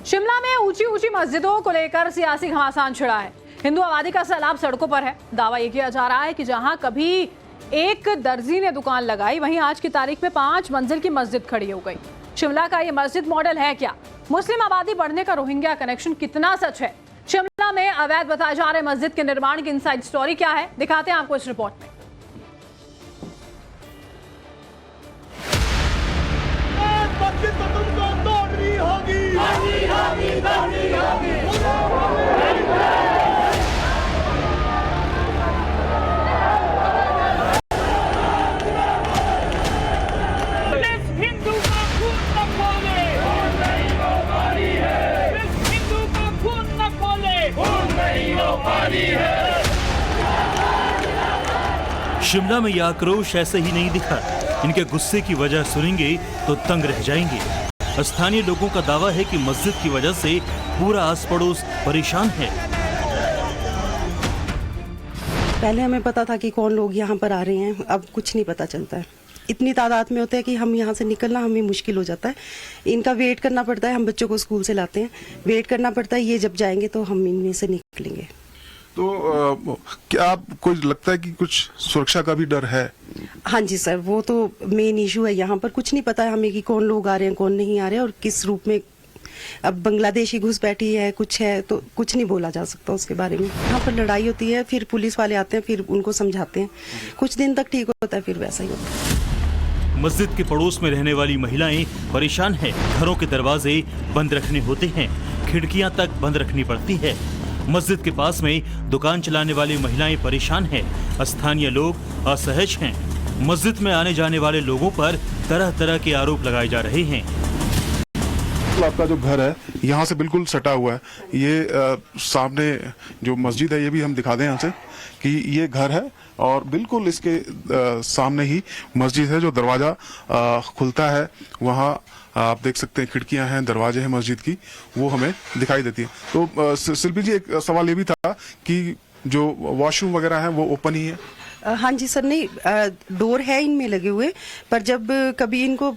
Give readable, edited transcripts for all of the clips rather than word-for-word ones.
शिमला में ऊंची ऊंची मस्जिदों को लेकर सियासी घमासान छिड़ा है। हिंदू आबादी का सैलाब सड़कों पर है। दावा यह किया जा रहा है कि जहां कभी एक दर्जी ने दुकान लगाई, वहीं आज की तारीख में 5 मंजिल की मस्जिद खड़ी हो गई। शिमला का यह मस्जिद मॉडल है क्या? मुस्लिम आबादी बढ़ने का रोहिंग्या कनेक्शन कितना सच है? शिमला में अवैध बताए जा रहे मस्जिद के निर्माण की इनसाइड स्टोरी क्या है, दिखाते हैं आपको इस रिपोर्ट में। शिमला में यह आक्रोश ऐसे ही नहीं दिखा। इनके गुस्से की वजह सुनेंगे तो तंग रह जाएंगे। स्थानीय लोगों का दावा है कि मस्जिद की वजह से पूरा आस पड़ोस परेशान है। पहले हमें पता था कि कौन लोग यहाँ पर आ रहे हैं, अब कुछ नहीं पता चलता है। इतनी तादाद में होते हैं कि हम यहाँ से निकलना हमें मुश्किल हो जाता है। इनका वेट करना पड़ता है। हम बच्चों को स्कूल से लाते हैं, वेट करना पड़ता है। ये जब जाएंगे तो हम इनमें से निकलेंगे। तो क्या आपको लगता है कि कुछ सुरक्षा का भी डर है? हाँ जी सर, वो तो मेन इशू है। यहाँ पर कुछ नहीं पता है हमें कि कौन लोग आ रहे हैं, कौन नहीं आ रहे हैं और किस रूप में। अब बांग्लादेशी घुस बैठी है, कुछ है, तो कुछ नहीं बोला जा सकता उसके बारे में। यहाँ पर लड़ाई होती है, फिर पुलिस वाले आते हैं, फिर उनको समझाते हैं। कुछ दिन तक ठीक होता है, फिर वैसा ही होता है। मस्जिद के पड़ोस में रहने वाली महिलाएं परेशान हैं। घरों के दरवाजे बंद रखने होते हैं, खिड़कियां तक बंद रखनी पड़ती है। मस्जिद के पास में दुकान चलाने वाली महिलाएं परेशान हैं। स्थानीय लोग असहज हैं। मस्जिद में आने जाने वाले लोगों पर तरह तरह के आरोप लगाए जा रहे हैं। आपका जो घर है यहाँ से बिल्कुल सटा हुआ है। ये सामने जो मस्जिद है ये भी हम दिखा दें यहाँ से कि ये घर है और बिल्कुल इसके सामने ही मस्जिद है। जो दरवाजा खुलता है वहाँ आप देख सकते हैं, खिड़कियां हैं, दरवाजे हैं मस्जिद की, वो हमें दिखाई देती है। तो शिल्पी जी, एक सवाल ये भी था कि जो वॉशरूम वगैरह है वो ओपन ही है? हाँ जी सर, नहीं, डोर है इनमें लगे हुए, पर जब कभी इनको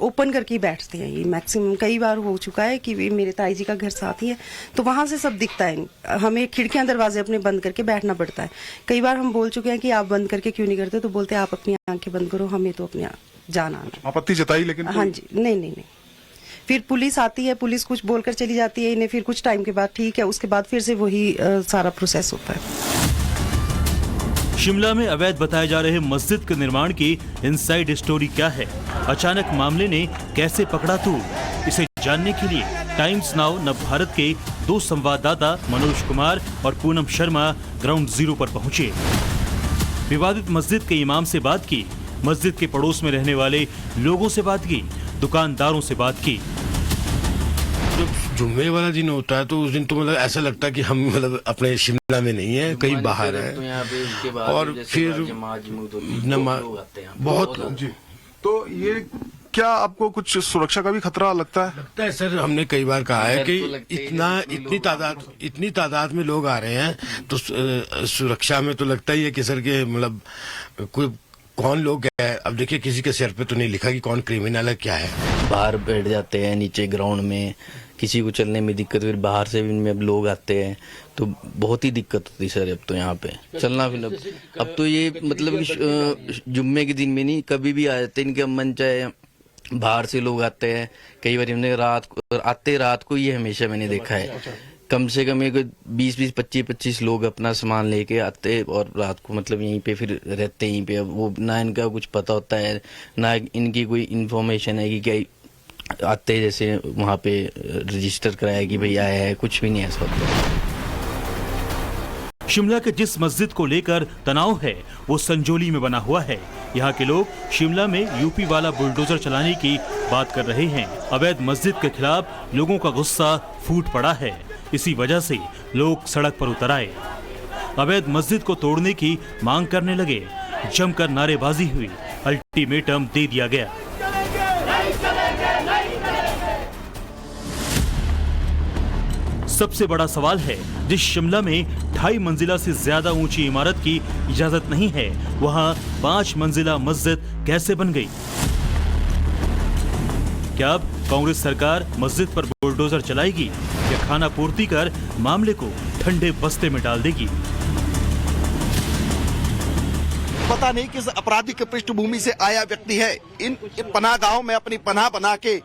ओपन करके बैठते हैं। ये मैक्सिमम कई बार हो चुका है कि मेरे ताई जी का घर साथ ही है, तो वहां से सब दिखता है। हमें खिड़कियां दरवाजे अपने बंद करके बैठना पड़ता है। कई बार हम बोल चुके हैं कि आप बंद करके क्यों नहीं करते, तो बोलते हैं आप अपनी आंखें बंद करो, हमें तो अपने जाना आना। आपत्ति जताई लेकिन? हाँ जी, नहीं। फिर पुलिस आती है, पुलिस कुछ बोलकर चली जाती है इन्हें, फिर कुछ टाइम के बाद ठीक है, उसके बाद फिर से वही सारा प्रोसेस होता है। शिमला में अवैध बताए जा रहे मस्जिद के निर्माण की इनसाइड स्टोरी क्या है? अचानक मामले ने कैसे पकड़ा तूल? इसे जानने के लिए टाइम्स नाउ नवभारत के 2 संवाददाता मनोज कुमार और पूनम शर्मा ग्राउंड जीरो पर पहुंचे। विवादित मस्जिद के इमाम से बात की, मस्जिद के पड़ोस में रहने वाले लोगों से बात की, दुकानदारों से बात की। जब जुम्मे वाला दिन होता है तो उस दिन तो मतलब ऐसा लगता है कि हम मतलब अपने शिमला में नहीं है, कहीं बाहर है। तो और फिर बहुत जी। तो ये क्या आपको कुछ सुरक्षा का भी खतरा लगता है? लगता है सर, हमने कई बार कहा है कि इतनी तादाद में लोग आ रहे हैं तो सुरक्षा में तो लगता ही है कि सर के मतलब कोई कौन लोग है। अब देखिए, किसी के सिर पे तो नहीं लिखा कि कौन क्रिमिनल है, क्या है। बाहर बैठ जाते हैं नीचे ग्राउंड में, किसी को चलने में दिक्कत, फिर बाहर से भी अब लोग आते हैं तो बहुत ही दिक्कत होती है सर। अब तो यहाँ पे चलना फिर अब तो ये मतलब जुम्मे के दिन में नहीं, कभी भी आ जाते हैं। इनके मन चाहे बाहर से लोग आते हैं। कई बार हमने रात को ये हमेशा मैंने देखा है। कम से कम 20-20, 25-25 लोग अपना सामान लेके आते और रात को मतलब यहीं पे फिर रहते यहीं पे। वो ना इनका कुछ पता होता है, ना इनकी कोई इन्फॉर्मेशन है कि क्या आते जैसे वहाँ पे रजिस्टर कराया कि भाई आया है, कुछ भी नहीं है ऐसा होता। शिमला के जिस मस्जिद को लेकर तनाव है वो संजोली में बना हुआ है। यहाँ के लोग शिमला में यूपी वाला बुलडोजर चलाने की बात कर रहे हैं। अवैध मस्जिद के खिलाफ लोगों का गुस्सा फूट पड़ा है। इसी वजह से लोग सड़क पर उतर आए, अवैध मस्जिद को तोड़ने की मांग करने लगे। जमकर नारेबाजी हुई, अल्टीमेटम दे दिया गया। सबसे बड़ा सवाल है, जिस शिमला में 2.5 मंजिला से ज्यादा ऊंची इमारत की इजाजत नहीं है, वहां 5 मंजिला मस्जिद कैसे बन गई? क्या अब कांग्रेस सरकार मस्जिद पर बुलडोजर चलाएगी या खाना पूर्ति कर मामले को ठंडे बस्ते में डाल देगी? पता नहीं किस आपराधिक पृष्ठभूमि से आया व्यक्ति है, इन पनाह गांव में अपनी पनाह बना के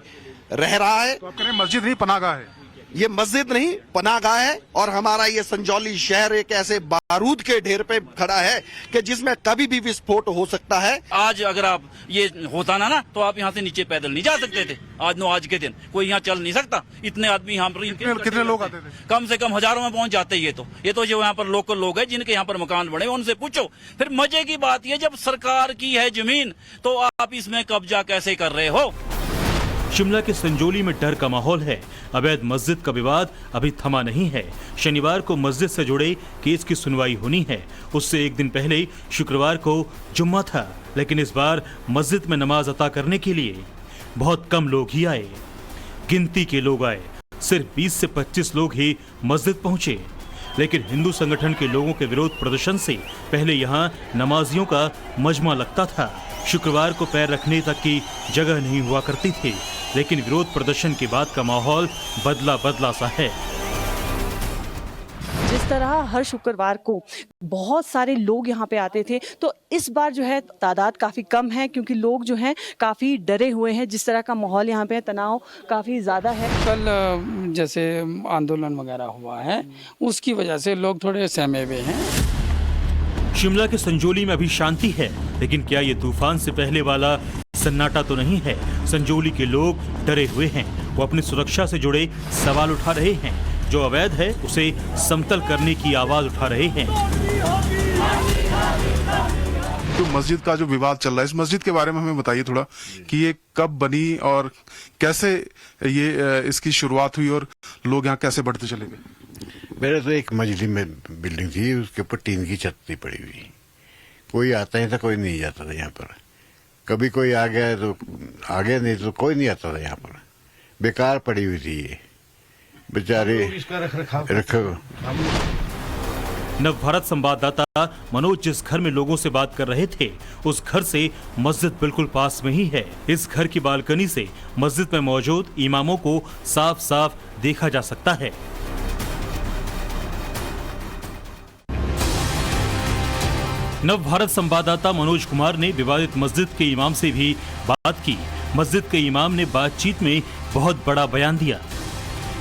रह रहा है। तो आप कह रहे हैं मस्जिद नहीं पनाहगाह है? ये मस्जिद नहीं पनाहगाह है। और हमारा ये संजौली शहर एक ऐसे बारूद के ढेर पे खड़ा है कि जिसमें कभी भी विस्फोट हो सकता है। आज अगर आप ये होता ना तो आप यहाँ से नीचे पैदल नहीं जा सकते थे। आज के दिन कोई यहाँ चल नहीं सकता। इतने आदमी यहाँ पर कितने लोग आते थे? कम से कम हजारों में पहुंच जाते। ये तो जो यहाँ पर लोकल लोग हैं जिनके यहाँ पर मकान बने, उनसे पूछो। फिर मजे की बात ये, जब सरकार की है जमीन तो आप इसमें कब्जा कैसे कर रहे हो? शिमला के संजौली में डर का माहौल है। अवैध मस्जिद का विवाद अभी थमा नहीं है। शनिवार को मस्जिद से जुड़े केस की सुनवाई होनी है। उससे एक दिन पहले शुक्रवार को जुम्मा था, लेकिन इस बार मस्जिद में नमाज अता करने के लिए बहुत कम लोग ही आए। गिनती के लोग आए, सिर्फ 20 से 25 लोग ही मस्जिद पहुंचे। लेकिन हिंदू संगठन के लोगों के विरोध प्रदर्शन से पहले यहाँ नमाजियों का मजमा लगता था। शुक्रवार को पैर रखने तक की जगह नहीं हुआ करती थी, लेकिन विरोध प्रदर्शन के बाद का माहौल बदला सा है। जिस तरह हर शुक्रवार को बहुत सारे लोग यहाँ पे आते थे, तो इस बार जो है तादाद काफ़ी कम है, क्योंकि लोग जो हैं काफ़ी डरे हुए हैं। जिस तरह का माहौल यहाँ पे तनाव काफ़ी ज़्यादा है। कल जैसे आंदोलन वगैरह हुआ है, उसकी वजह से लोग थोड़े सहमे हुए हैं। शिमला के संजौली में अभी शांति है, लेकिन क्या ये तूफान से पहले वाला सन्नाटा तो नहीं है? संजौली के लोग डरे हुए हैं। वो अपनी सुरक्षा से जुड़े सवाल उठा रहे हैं। जो अवैध है उसे समतल करने की आवाज उठा रहे हैं। तो मस्जिद का जो विवाद चल रहा है, इस मस्जिद के बारे में हमें बताइए थोड़ा कि ये कब बनी और कैसे ये इसकी शुरुआत हुई और लोग यहाँ कैसे बढ़ते चले गए? मेरे तो एक मंजिली में बिल्डिंग थी, उसके ऊपर टीन की छत थी पड़ी हुई। कोई आता नहीं था, कोई नहीं जाता था यहाँ पर। कभी कोई आ गया तो आ गया, नहीं तो कोई नहीं आता था यहाँ पर। बेकार पड़ी हुई थी ये, बेचारे रखो। नवभारत संवाददाता मनोज जिस घर में लोगों से बात कर रहे थे, उस घर से मस्जिद बिल्कुल पास में ही है। इस घर की बालकनी से मस्जिद में मौजूद इमामों को साफ साफ देखा जा सकता है। नवभारत संवाददाता मनोज कुमार ने विवादित मस्जिद के इमाम से भी बात की। मस्जिद के इमाम ने बातचीत में बहुत बड़ा बयान दिया।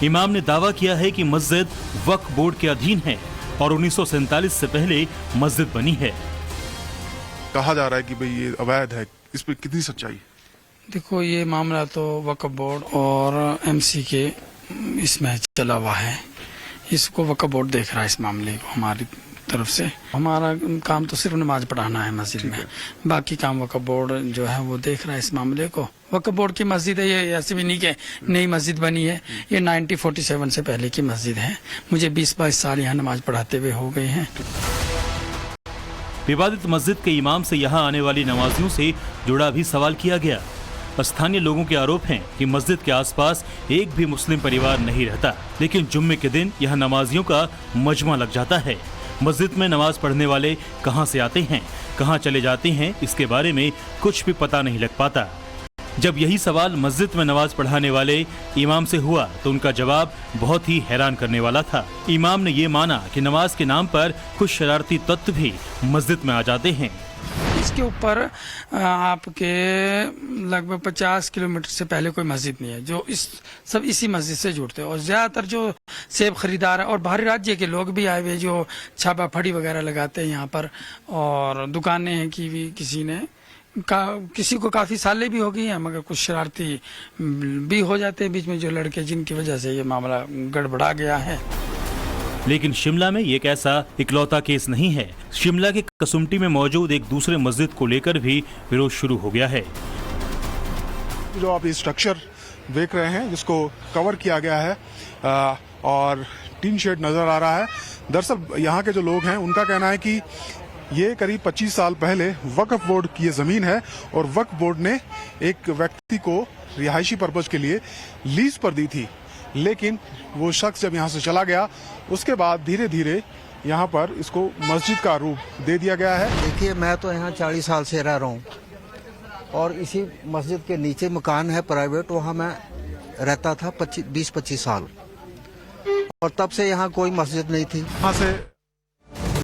इमाम ने दावा किया है कि मस्जिद वक्फ बोर्ड के अधीन है और 1947 से पहले मस्जिद बनी है। कहा जा रहा है कि भाई ये अवैध है, इस पर कितनी सच्चाई? देखो, ये मामला तो वक्फ बोर्ड और एमसी के इसमें चला हुआ है। इसको वक्फ बोर्ड देख रहा है इस मामले को। हमारी तरफ से हमारा काम तो सिर्फ नमाज पढ़ाना है मस्जिद में, बाकी काम वक्फ बोर्ड जो है वो देख रहा है इस मामले को। वक्फ बोर्ड की मस्जिद है ये, ऐसे भी नहीं कि नई मस्जिद बनी है। ये 1947 से पहले की मस्जिद है। मुझे 20-22 साल यहाँ नमाज पढ़ाते हुए हो गए हैं। विवादित मस्जिद के इमाम से यहाँ आने वाली नमाजियों से जुड़ा भी सवाल किया गया। स्थानीय लोगों के आरोप हैं कि मस्जिद के आसपास एक भी मुस्लिम परिवार नहीं रहता, लेकिन जुम्मे के दिन यहाँ नमाजियों का मजमा लग जाता है। मस्जिद में नमाज पढ़ने वाले कहां से आते हैं, कहां चले जाते हैं, इसके बारे में कुछ भी पता नहीं लग पाता। जब यही सवाल मस्जिद में नमाज पढ़ाने वाले इमाम से हुआ तो उनका जवाब बहुत ही हैरान करने वाला था। इमाम ने ये माना कि नमाज के नाम पर कुछ शरारती तत्व भी मस्जिद में आ जाते हैं। इसके ऊपर आपके लगभग 50 किलोमीटर से पहले कोई मस्जिद नहीं है, जो सब इसी मस्जिद से जुड़ते हैं। और ज्यादातर जो सेब खरीदार है और बाहरी राज्य के लोग भी आए हुए जो छापा फड़ी वगैरह लगाते हैं यहाँ पर, और दुकानें हैं कि भी किसी को काफी सालें भी हो गई हैं, मगर कुछ शरारती भी हो जाते हैं बीच में जो लड़के, जिनकी वजह से ये मामला गड़बड़ा गया है। लेकिन शिमला में ये एक ऐसा इकलौता केस नहीं है। शिमला के कसुम्पटी में मौजूद एक दूसरे मस्जिद को लेकर भी विरोध शुरू हो गया है। जो आप ये स्ट्रक्चर देख रहे हैं, जिसको कवर किया गया है और टीन शेड नजर आ रहा है, दरअसल यहाँ के जो लोग हैं उनका कहना है कि ये करीब 25 साल पहले वक्फ बोर्ड की ये जमीन है और वक्फ बोर्ड ने एक व्यक्ति को रिहायशी पर्पज के लिए लीज पर दी थी, लेकिन वो शख्स जब यहाँ से चला गया उसके बाद धीरे धीरे यहाँ पर इसको मस्जिद का रूप दे दिया गया है। देखिए, मैं तो यहाँ 40 साल से रह रहा हूँ और इसी मस्जिद के नीचे मकान है प्राइवेट, वहाँ मैं रहता था 20-25 साल, और तब से यहाँ कोई मस्जिद नहीं थी। यहाँ से